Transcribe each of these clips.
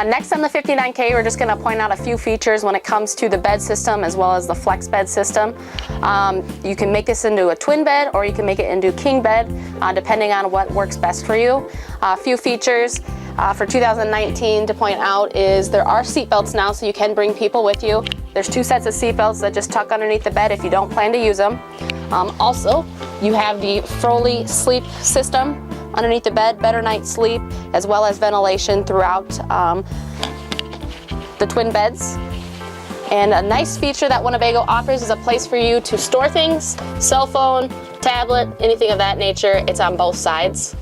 Next on the 59K, we're just going to point out a few features when it comes to the bed system as well as the flex bed system. You can make this into a twin bed or you can make it into king bed, depending on what works best for you. A few features for 2019 to point out is there are seat belts now, so you can bring people with you. There's 2 sets of seat belts that just tuck underneath the bed if you don't plan to use them. Also, you have the Froli sleep system underneath the bed, better night's sleep, as well as ventilation throughout the twin beds. And a nice feature that Winnebago offers is a place for you to store things, cell phone, tablet, anything of that nature. It's on both sides.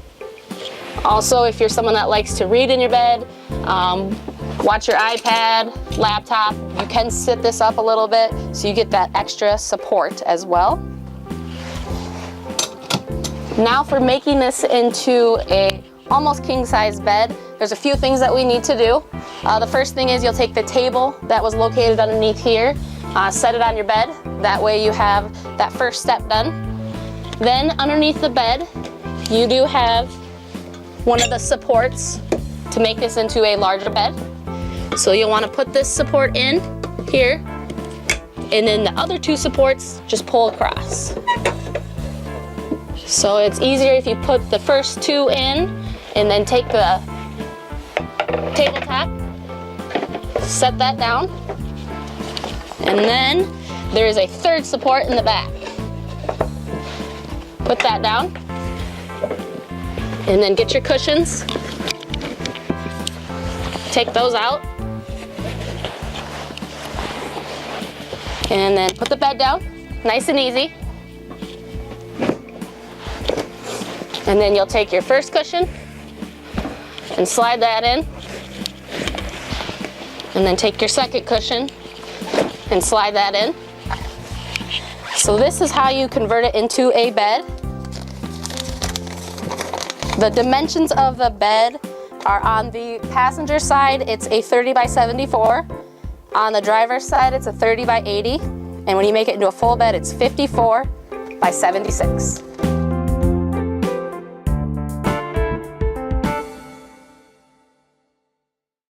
Also, if you're someone that likes to read in your bed, watch your iPad, laptop, you can sit this up a little bit so you get that extra support as well. Now for making this into a almost king size bed, there's a few things that we need to do. The first thing is you'll take the table that was located underneath here, set it on your bed. That way you have that first step done. Then underneath the bed, you do have one of the supports to make this into a larger bed. So you'll want to put this support in here, and then the other 2 supports just pull across. So it's easier if you put the first 2 in and then take the tabletop, set that down, and then there is a 3rd support in the back. Put that down, and then get your cushions, take those out, and then put the bed down, nice and easy. And then you'll take your first cushion and slide that in. And then take your second cushion and slide that in. So this is how you convert it into a bed. The dimensions of the bed are on the passenger side, it's a 30 by 74. On the driver's side, it's a 30 by 80. And when you make it into a full bed, it's 54 by 76.